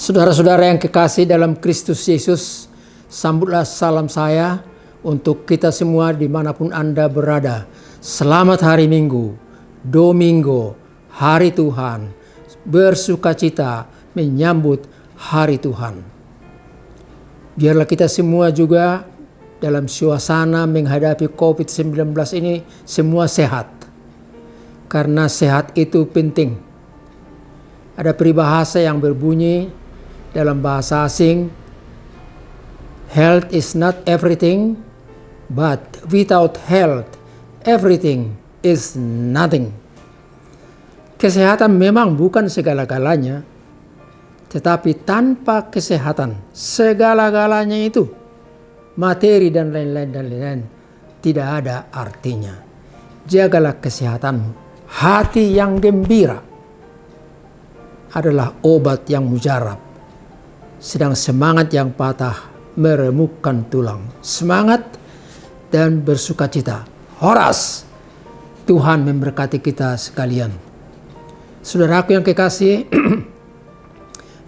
Saudara-saudara yang kekasih dalam Kristus Yesus, sambutlah salam saya untuk kita semua dimanapun Anda berada. Selamat hari Minggu, Domingo, hari Tuhan. Bersukacita menyambut hari Tuhan. Biarlah kita semua juga dalam suasana menghadapi COVID-19 ini semua sehat. Karena sehat itu penting. Ada peribahasa yang berbunyi dalam bahasa asing, health is not everything, but without health, everything is nothing. Kesehatan memang bukan segala-galanya, tetapi tanpa kesehatan, segala-galanya itu, materi dan lain-lain, tidak ada artinya. Jagalah kesehatanmu. Hati yang gembira adalah obat yang mujarab. Sedang semangat yang patah meremukkan tulang. Semangat dan bersukacita. Horas. Tuhan memberkati kita sekalian. Saudaraku yang kekasih,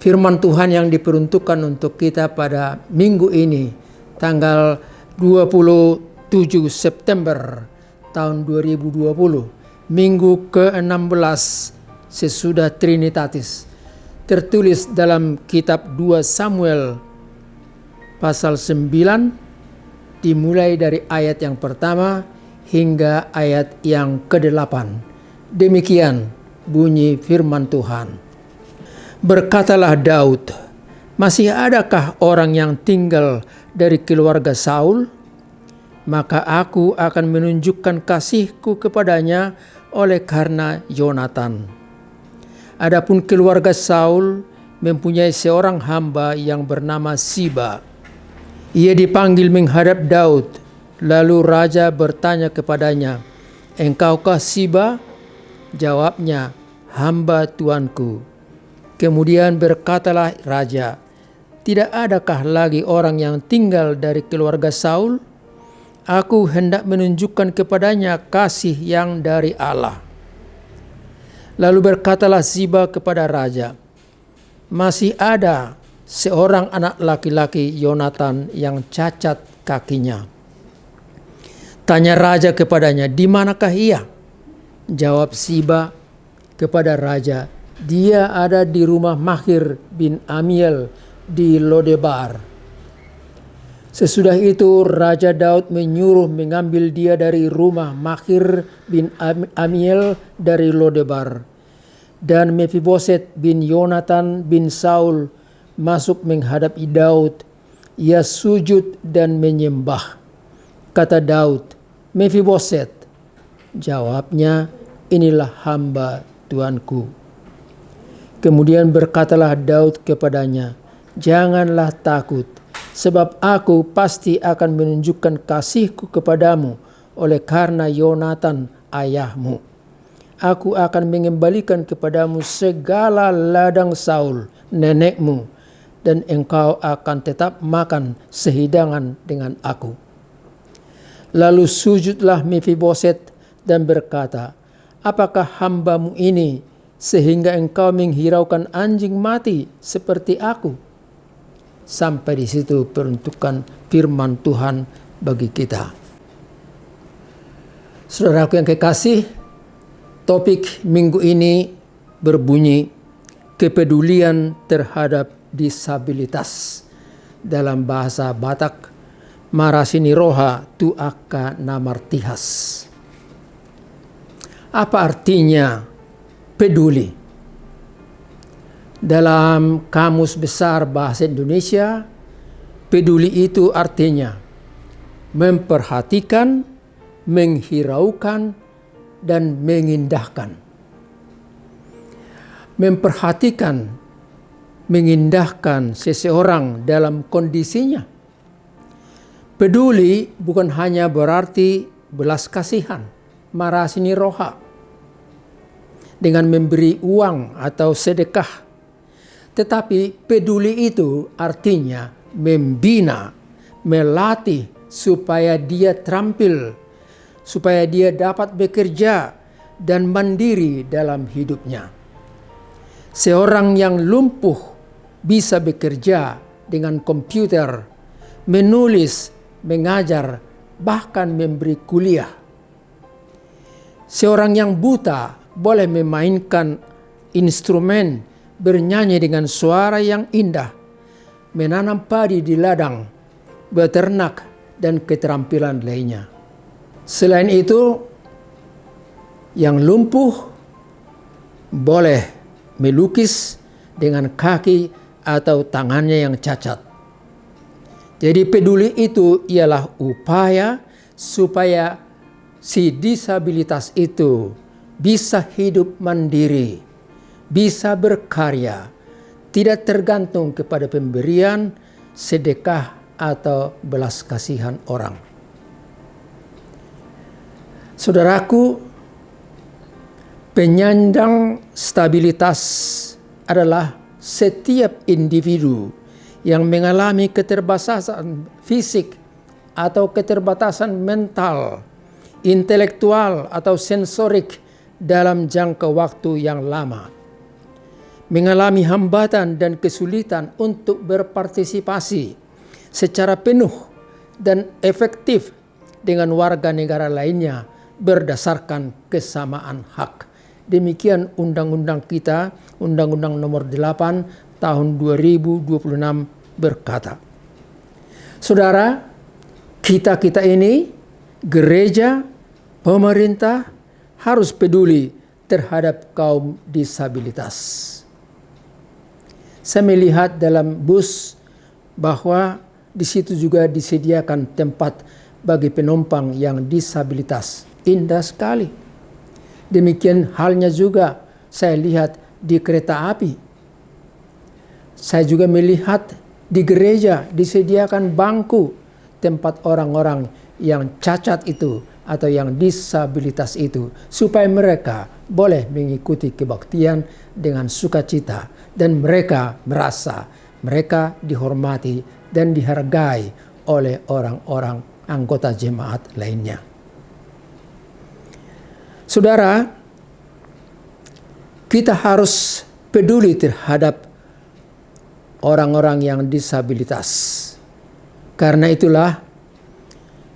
firman Tuhan yang diperuntukkan untuk kita pada minggu ini, tanggal 27 September tahun 2020, minggu ke-16 sesudah Trinitatis. Tertulis dalam kitab 2 Samuel pasal 9 dimulai dari ayat yang pertama hingga ayat yang ke-8. Demikian bunyi firman Tuhan. Berkatalah Daud, masih adakah orang yang tinggal dari keluarga Saul? Maka aku akan menunjukkan kasihku kepadanya oleh karena Yonatan. Adapun keluarga Saul mempunyai seorang hamba yang bernama Siba. Ia dipanggil menghadap Daud. Lalu raja bertanya kepadanya, "Engkaukah Siba?" Jawabnya, "Hamba tuanku." Kemudian berkatalah raja, "Tidak adakah lagi orang yang tinggal dari keluarga Saul? Aku hendak menunjukkan kepadanya kasih yang dari Allah." Lalu berkatalah Siba kepada raja, "Masih ada seorang anak laki-laki Yonatan yang cacat kakinya." Tanya raja kepadanya, "Di manakah ia?" Jawab Siba kepada raja, "Dia ada di rumah Makhir bin Amiel di Lodebar." Sesudah itu Raja Daud menyuruh mengambil dia dari rumah Makhir bin Amiel dari Lodebar. Dan Mephiboset bin Yonatan bin Saul masuk menghadapi Daud. Ia sujud dan menyembah. Kata Daud, "Mephiboset." Jawabnya, "Inilah hamba tuanku." Kemudian berkatalah Daud kepadanya, "Janganlah takut. Sebab aku pasti akan menunjukkan kasihku kepadamu oleh karena Yonatan ayahmu. Aku akan mengembalikan kepadamu segala ladang Saul nenekmu, dan engkau akan tetap makan sehidangan dengan aku." Lalu sujudlah Mephiboset dan berkata, "Apakah hambamu ini sehingga engkau menghiraukan anjing mati seperti aku?" Sampai di situ peruntukan firman Tuhan bagi kita. Saudaraku yang kekasih, topik minggu ini berbunyi kepedulian terhadap disabilitas. Dalam bahasa Batak, marasini roha tu akka namartihas. Apa artinya peduli? Dalam Kamus Besar Bahasa Indonesia, peduli itu artinya memperhatikan, menghiraukan, dan mengindahkan. Memperhatikan, mengindahkan seseorang dalam kondisinya. Peduli bukan hanya berarti belas kasihan, marasini roha, dengan memberi uang atau sedekah. Tetapi peduli itu artinya membina, melatih supaya dia terampil, supaya dia dapat bekerja dan mandiri dalam hidupnya. Seorang yang lumpuh bisa bekerja dengan komputer, menulis, mengajar, bahkan memberi kuliah. Seorang yang buta boleh memainkan instrumen, bernyanyi dengan suara yang indah, menanam padi di ladang, beternak, dan keterampilan lainnya. Selain itu, yang lumpuh boleh melukis dengan kaki atau tangannya yang cacat. Jadi peduli itu ialah upaya supaya si disabilitas itu bisa hidup mandiri, bisa berkarya, tidak tergantung kepada pemberian, sedekah, atau belas kasihan orang. Saudaraku, penyandang stabilitas adalah setiap individu yang mengalami keterbatasan fisik atau keterbatasan mental, intelektual, atau sensorik dalam jangka waktu yang lama, mengalami hambatan dan kesulitan untuk berpartisipasi secara penuh dan efektif dengan warga negara lainnya berdasarkan kesamaan hak. Demikian undang-undang kita, Undang-Undang Nomor 8 Tahun 2026 berkata. Saudara, kita ini, gereja, pemerintah harus peduli terhadap kaum disabilitas. Saya melihat dalam bus bahwa di situ juga disediakan tempat bagi penumpang yang disabilitas. Indah sekali. Demikian halnya juga saya lihat di kereta api. Saya juga melihat di gereja disediakan bangku tempat orang-orang yang cacat itu atau yang disabilitas itu, supaya mereka boleh mengikuti kebaktian dengan sukacita dan mereka merasa mereka dihormati dan dihargai oleh orang-orang anggota jemaat lainnya. Saudara, kita harus peduli terhadap orang-orang yang disabilitas. Karena itulah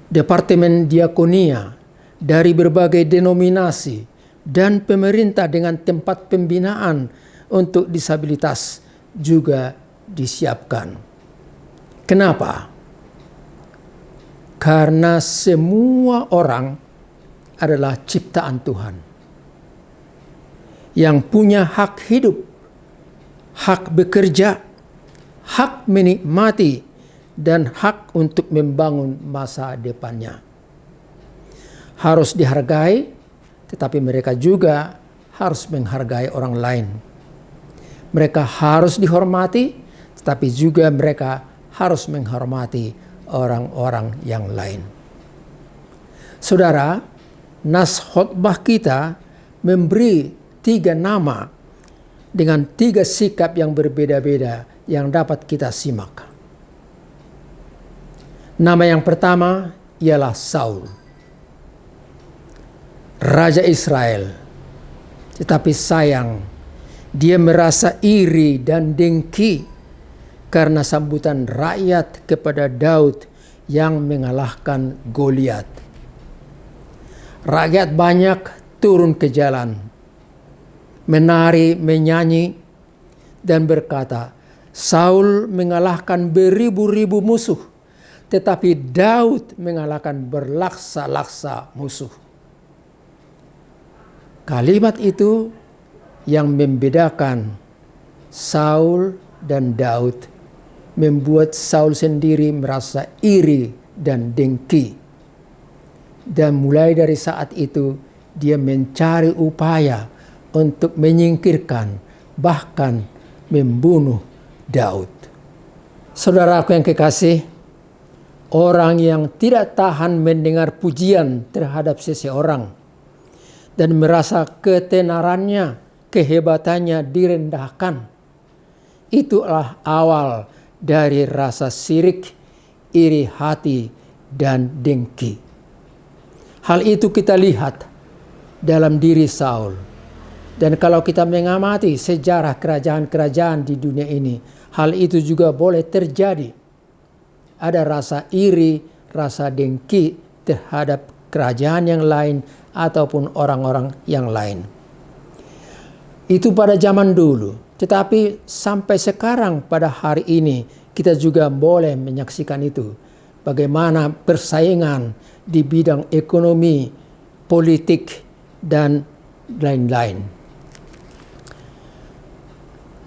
Departemen Diakonia dari berbagai denominasi dan pemerintah dengan tempat pembinaan untuk disabilitas juga disiapkan. Kenapa? Karena semua orang adalah ciptaan Tuhan yang punya hak hidup, hak bekerja, hak menikmati, dan hak untuk membangun masa depannya. Harus dihargai, tetapi mereka juga harus menghargai orang lain. Mereka harus dihormati, tetapi juga mereka harus menghormati orang-orang yang lain. Saudara, nas khotbah kita memberi 3 nama dengan 3 sikap yang berbeda-beda yang dapat kita simak. Nama yang pertama ialah Saul, Raja Israel. Tetapi sayang, dia merasa iri dan dengki karena sambutan rakyat kepada Daud yang mengalahkan Goliat. Rakyat banyak turun ke jalan, menari, menyanyi, dan berkata, Saul mengalahkan beribu-ribu musuh, tetapi Daud mengalahkan berlaksa-laksa musuh. Kalimat itu yang membedakan Saul dan Daud membuat Saul sendiri merasa iri dan dengki. Dan mulai dari saat itu dia mencari upaya untuk menyingkirkan, bahkan membunuh Daud. Saudaraku yang kekasih, orang yang tidak tahan mendengar pujian terhadap seseorang dan merasa ketenarannya, kehebatannya direndahkan, itulah awal dari rasa sirik, iri hati, dan dengki. Hal itu kita lihat dalam diri Saul. Dan kalau kita mengamati sejarah kerajaan-kerajaan di dunia ini, hal itu juga boleh terjadi. Ada rasa iri, rasa dengki terhadap kerajaan yang lain ataupun orang-orang yang lain. Itu pada zaman dulu. Tetapi sampai sekarang pada hari ini kita juga boleh menyaksikan itu. Bagaimana persaingan di bidang ekonomi, politik, dan lain-lain.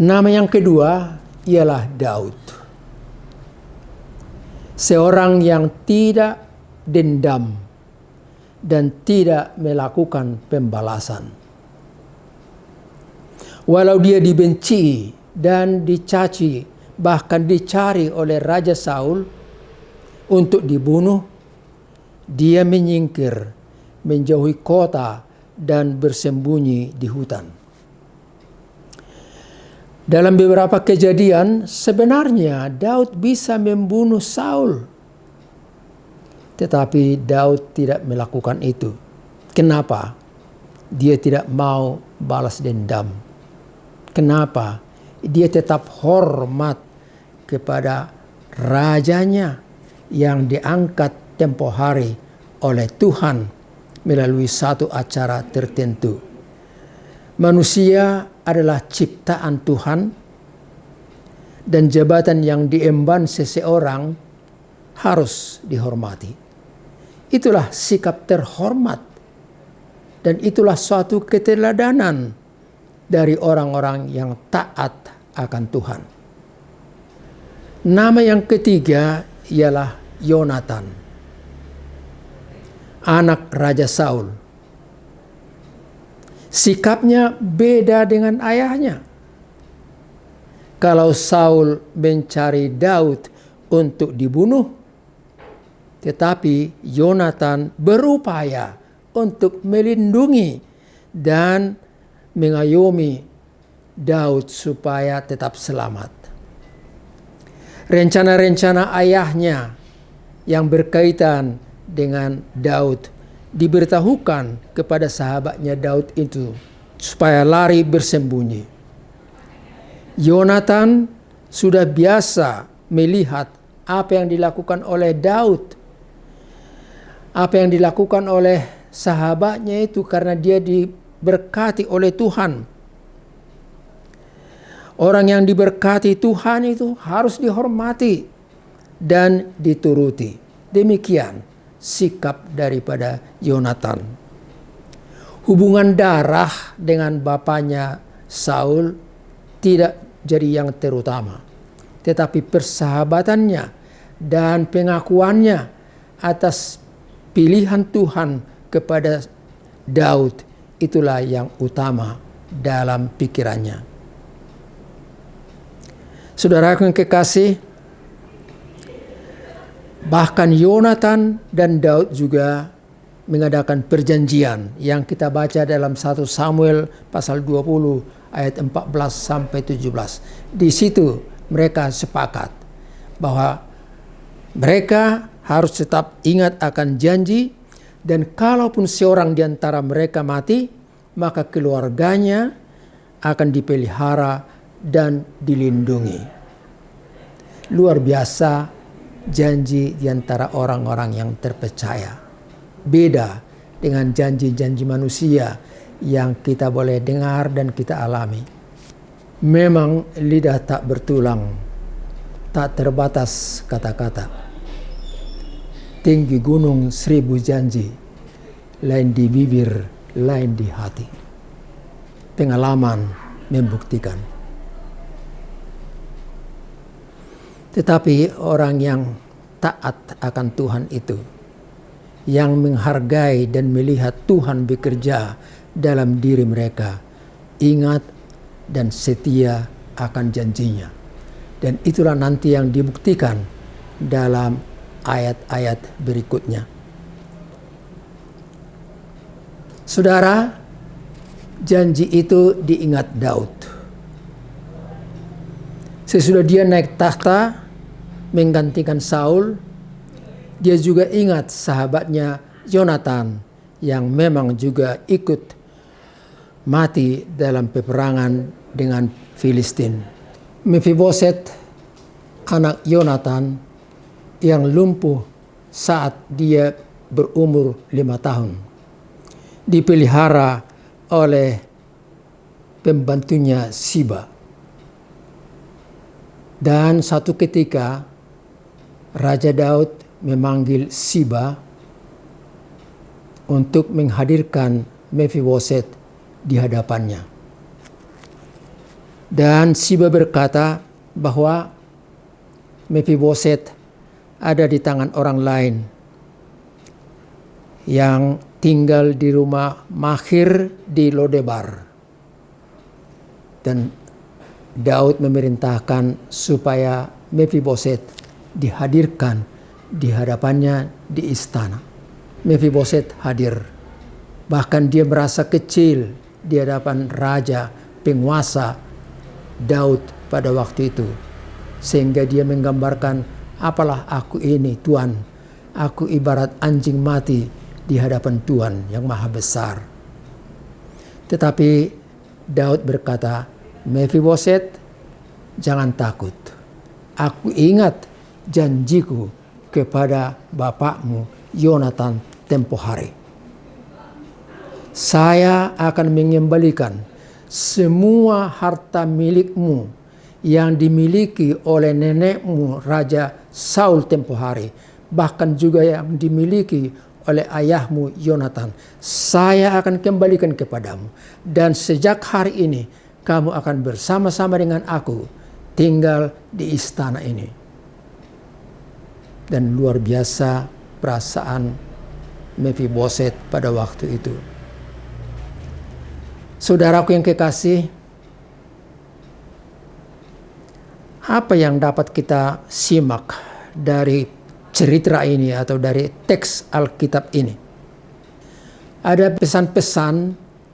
Nama yang kedua ialah Daud. Seorang yang tidak dendam dan tidak melakukan pembalasan. Walau dia dibenci dan dicaci, bahkan dicari oleh Raja Saul untuk dibunuh, dia menyingkir, menjauhi kota dan bersembunyi di hutan. Dalam beberapa kejadian, sebenarnya Daud bisa membunuh Saul. Tetapi Daud tidak melakukan itu. Kenapa? Dia tidak mau balas dendam. Kenapa? Dia tetap hormat kepada rajanya yang diangkat tempo hari oleh Tuhan melalui satu acara tertentu. Manusia adalah ciptaan Tuhan dan jabatan yang diemban seseorang harus dihormati. Itulah sikap terhormat dan itulah suatu keteladanan dari orang-orang yang taat akan Tuhan. Nama yang ketiga ialah Yonatan, anak Raja Saul. Sikapnya beda dengan ayahnya. Kalau Saul mencari Daud untuk dibunuh, tetapi Yonatan berupaya untuk melindungi dan mengayomi Daud supaya tetap selamat. Rencana-rencana ayahnya yang berkaitan dengan Daud diberitahukan kepada sahabatnya Daud itu supaya lari bersembunyi. Yonatan sudah biasa melihat apa yang dilakukan oleh Daud, apa yang dilakukan oleh sahabatnya itu karena dia diberkati oleh Tuhan. Orang yang diberkati Tuhan itu harus dihormati dan dituruti. Demikian sikap daripada Yonatan. Hubungan darah dengan bapaknya Saul tidak jadi yang terutama, tetapi persahabatannya dan pengakuannya atas pilihan Tuhan kepada Daud itulah yang utama dalam pikirannya. Saudaraku yang kekasih, bahkan Yonatan dan Daud juga mengadakan perjanjian yang kita baca dalam 1 Samuel pasal 20 ayat 14 sampai 17. Di situ mereka sepakat bahwa mereka harus tetap ingat akan janji, dan kalaupun seorang di antara mereka mati, maka keluarganya akan dipelihara dan dilindungi. Luar biasa janji di antara orang-orang yang terpercaya. Beda dengan janji-janji manusia yang kita boleh dengar dan kita alami. Memang lidah tak bertulang, tak terbatas kata-kata. Tinggi gunung 1000 janji, lain di bibir, lain di hati. Pengalaman membuktikan. Tetapi orang yang taat akan Tuhan itu, yang menghargai dan melihat Tuhan bekerja dalam diri mereka, ingat dan setia akan janjinya. Dan itulah nanti yang dibuktikan dalam ayat-ayat berikutnya. Saudara, janji itu diingat Daud. Sesudah dia naik tahta menggantikan Saul, dia juga ingat sahabatnya Yonatan yang memang juga ikut mati dalam peperangan dengan Filistin. Mefiboset, anak Yonatan yang lumpuh saat dia berumur 5 tahun, dipelihara oleh pembantunya Siba. Dan satu ketika Raja Daud memanggil Siba untuk menghadirkan Mefiboset di hadapannya. Dan Siba berkata bahwa Mefiboset ada di tangan orang lain yang tinggal di rumah Makhir di Lodebar. Dan Daud memerintahkan supaya Mefiboset dihadirkan di hadapannya di istana. Mefiboset hadir. Bahkan dia merasa kecil di hadapan raja, penguasa Daud pada waktu itu. Sehingga dia menggambarkan, apalah aku ini Tuhan, aku ibarat anjing mati di hadapan Tuhan yang maha besar. Tetapi Daud berkata, Mefiboset, jangan takut. Aku ingat janjiku kepada bapakmu Yonatan tempo hari. Saya akan mengembalikan semua harta milikmu yang dimiliki oleh nenekmu Raja Saul tempo hari, bahkan juga yang dimiliki oleh ayahmu Yonatan. Saya akan kembalikan kepadamu, dan sejak hari ini kamu akan bersama-sama dengan aku tinggal di istana ini. Dan luar biasa perasaan Mefiboset pada waktu itu. Saudaraku yang kekasih, apa yang dapat kita simak dari cerita ini atau dari teks Alkitab ini? Ada pesan-pesan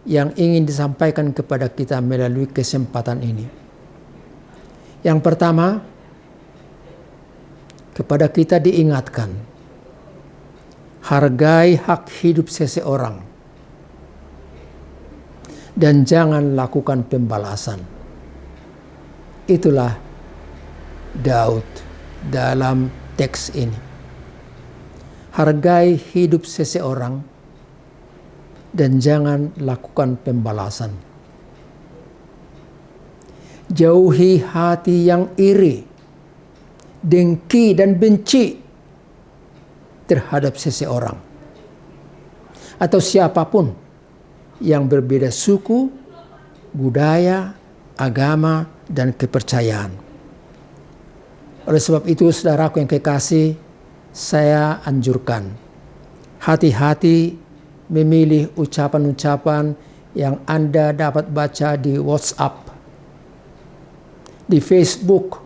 yang ingin disampaikan kepada kita melalui kesempatan ini. Yang pertama, kepada kita diingatkan, hargai hak hidup seseorang dan jangan lakukan pembalasan. Itulah Daud dalam teks ini. Hargai hidup seseorang dan jangan lakukan pembalasan. Jauhi hati yang iri, dengki dan benci terhadap seseorang atau siapapun yang berbeda suku, budaya, agama, dan kepercayaan. Oleh sebab itu, saudaraku yang kekasih, saya anjurkan hati-hati memilih ucapan-ucapan yang Anda dapat baca di WhatsApp, di Facebook,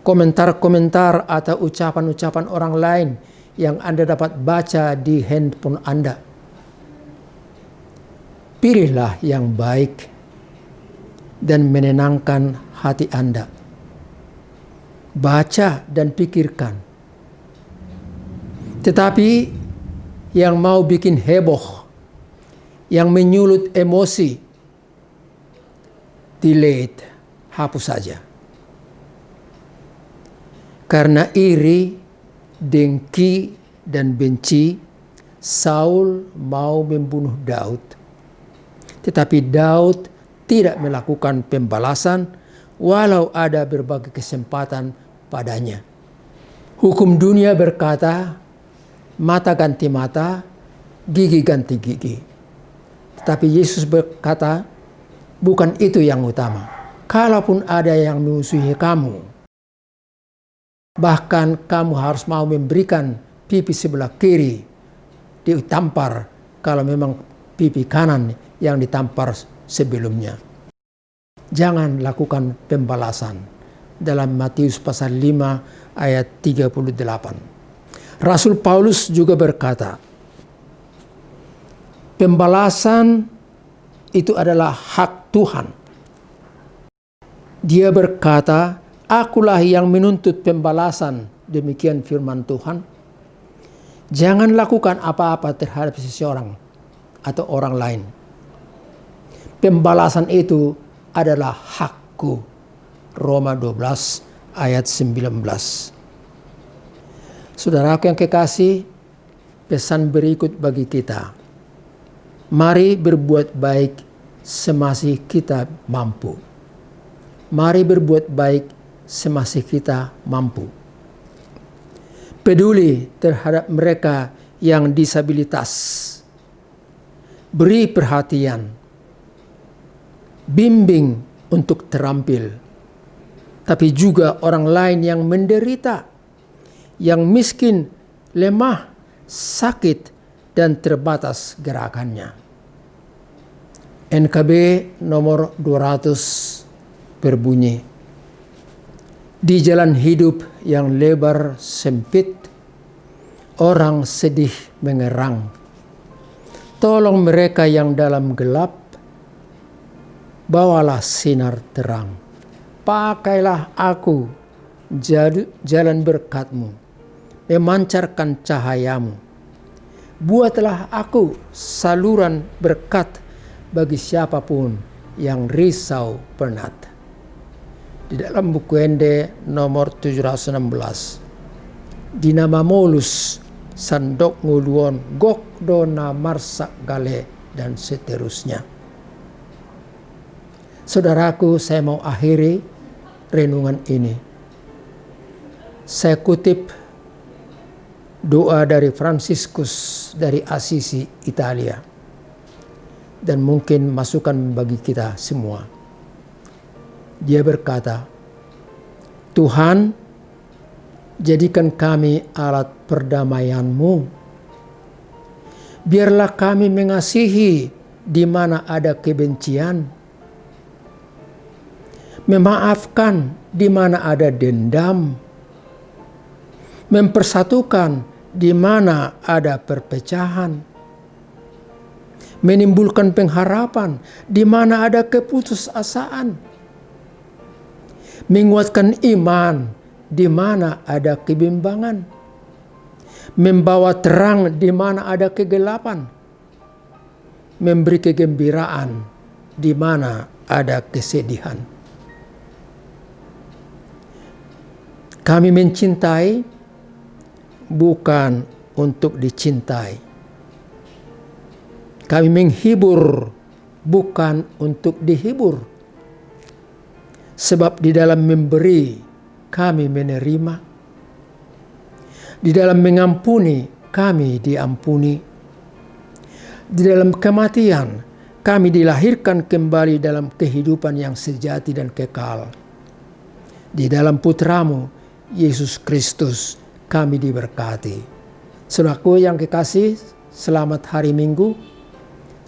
komentar-komentar atau ucapan-ucapan orang lain yang Anda dapat baca di handphone Anda. Pilihlah yang baik dan menenangkan hati Anda. Baca dan pikirkan. Tetapi yang mau bikin heboh, yang menyulut emosi, delete, hapus saja. Karena iri, dengki, dan benci, Saul mau membunuh Daud. Tetapi Daud tidak melakukan pembalasan walau ada berbagai kesempatan padanya. Hukum dunia berkata, mata ganti mata, gigi ganti gigi. Tetapi Yesus berkata, bukan itu yang utama. Kalaupun ada yang memusuhi kamu, bahkan kamu harus mau memberikan pipi sebelah kiri ditampar kalau memang pipi kanan yang ditampar sebelumnya. Jangan lakukan pembalasan. Dalam Matius pasal 5 ayat 38. Rasul Paulus juga berkata, pembalasan itu adalah hak Tuhan. Dia berkata, akulah yang menuntut pembalasan, demikian firman Tuhan. Jangan lakukan apa-apa terhadap seseorang atau orang lain. Pembalasan itu adalah hakku, Roma 12 ayat 19. Saudaraku yang kekasih, pesan berikut bagi kita. Mari berbuat baik semasih kita mampu. Mari berbuat baik semasih kita mampu. Peduli terhadap mereka yang disabilitas. Beri perhatian. Bimbing untuk terampil. Tapi juga orang lain yang menderita, yang miskin, lemah, sakit, dan terbatas gerakannya. NKB nomor 200 berbunyi, di jalan hidup yang lebar sempit, orang sedih mengerang. Tolong mereka yang dalam gelap, bawalah sinar terang. Pakailah aku jalan berkat-Mu, memancarkan cahayamu. Buatlah aku saluran berkat bagi siapapun yang risau penat. Di dalam buku Ende nomor 716, Dinama Molus, Sandok Nguluon, Gok Dona Marsak Gale, dan seterusnya. Saudaraku, saya mau akhiri renungan ini. Saya kutip doa dari Fransiskus dari Assisi, Italia. Dan mungkin masukan bagi kita semua. Dia berkata, Tuhan, jadikan kami alat perdamaian-Mu. Biarlah kami mengasihi di mana ada kebencian, memaafkan di mana ada dendam, mempersatukan di mana ada perpecahan, menimbulkan pengharapan di mana ada keputusasaan, menguatkan iman di mana ada kebimbangan, membawa terang di mana ada kegelapan, memberi kegembiraan di mana ada kesedihan. Kami mencintai bukan untuk dicintai. Kami menghibur bukan untuk dihibur. Sebab di dalam memberi kami menerima. Di dalam mengampuni kami diampuni. Di dalam kematian kami dilahirkan kembali dalam kehidupan yang sejati dan kekal. Di dalam Putra-Mu Yesus Kristus kami diberkati. Saudaraku yang kekasih, selamat hari Minggu.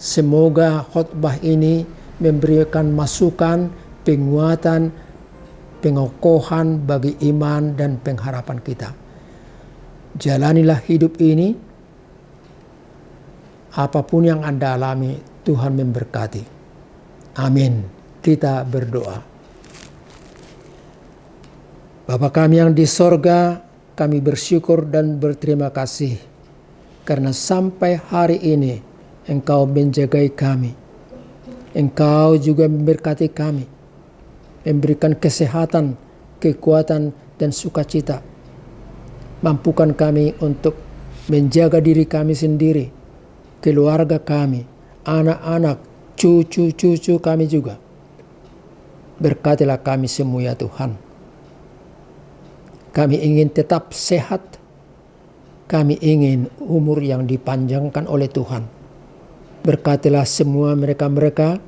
Semoga khotbah ini memberikan masukan, penguatan, pengokohan bagi iman dan pengharapan kita. Jalanilah hidup ini, apapun yang Anda alami, Tuhan memberkati. Amin. Kita berdoa. Bapa kami yang di sorga, kami bersyukur dan berterima kasih karena sampai hari ini Engkau menjagai kami. Engkau juga memberkati kami, memberikan kesehatan, kekuatan, dan sukacita. Mampukan kami untuk menjaga diri kami sendiri, keluarga kami, anak-anak, cucu-cucu kami juga. Berkatilah kami semua ya Tuhan. Kami ingin tetap sehat. Kami ingin umur yang dipanjangkan oleh Tuhan. Berkatilah semua mereka-mereka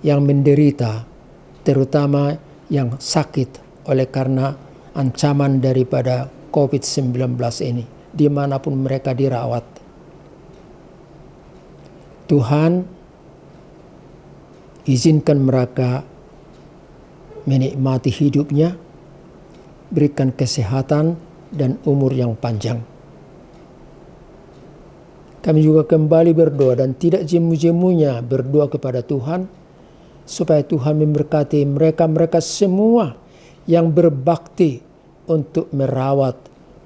yang menderita, terutama yang sakit oleh karena ancaman daripada COVID-19 ini, dimanapun mereka dirawat. Tuhan, izinkan mereka menikmati hidupnya, berikan kesehatan dan umur yang panjang. Kami juga kembali berdoa dan tidak jemu-jemunya berdoa kepada Tuhan, supaya Tuhan memberkati mereka-mereka semua yang berbakti untuk merawat,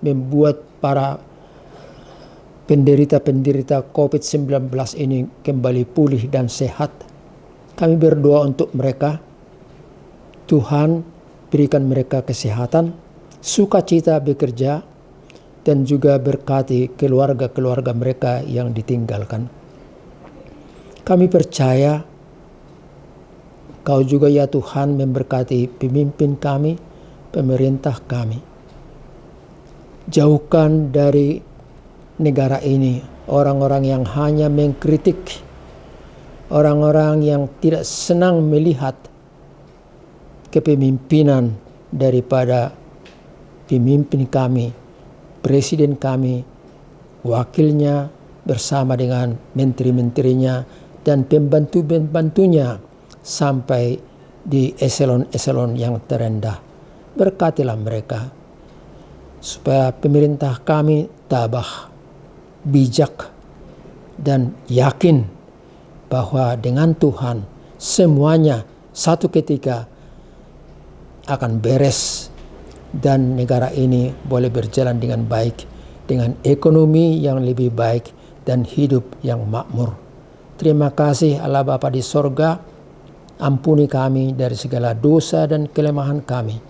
membuat para penderita-penderita COVID-19 ini kembali pulih dan sehat. Kami berdoa untuk mereka. Tuhan, berikan mereka kesehatan, sukacita bekerja, dan juga berkati keluarga-keluarga mereka yang ditinggalkan. Kami percaya Kau juga ya Tuhan memberkati pemimpin kami, pemerintah kami. Jauhkan dari negara ini orang-orang yang hanya mengkritik, orang-orang yang tidak senang melihat kepemimpinan daripada pemimpin kami, presiden kami, wakilnya bersama dengan menteri-menterinya dan pembantu-pembantunya sampai di eselon-eselon yang terendah. Berkatilah mereka supaya pemerintah kami tabah, bijak, dan yakin bahwa dengan Tuhan semuanya satu ketika akan beres dan negara ini boleh berjalan dengan baik, dengan ekonomi yang lebih baik dan hidup yang makmur. Terima kasih Allah Bapa di sorga. Ampuni kami dari segala dosa dan kelemahan kami.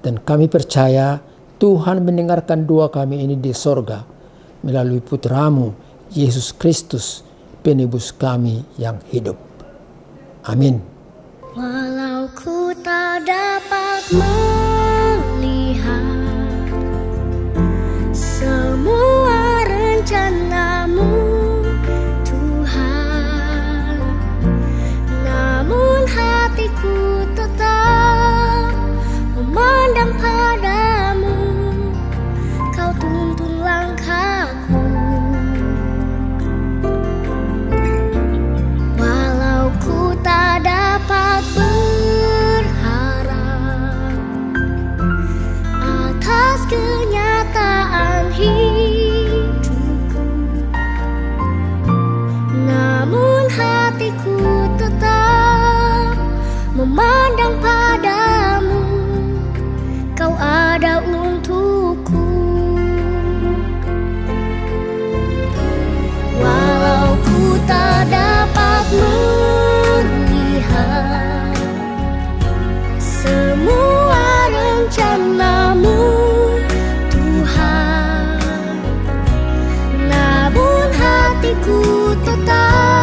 Dan kami percaya Tuhan mendengarkan doa kami ini di sorga melalui Putramu, Yesus Kristus, penebus kami yang hidup. Amin. Walau ku tak dapat melihat semua rencana-Mu, Tuhan, namun hatiku tetap memandang padamu. Kau tuntun langkahku. Walau ku tak dapat berharap atas kenyataan hidupku, namun hatiku tetap memandang padamu. Kau ada untukku. Walau ku tak dapat melihat semua rencana-Mu, Tuhan, namun hatiku tetap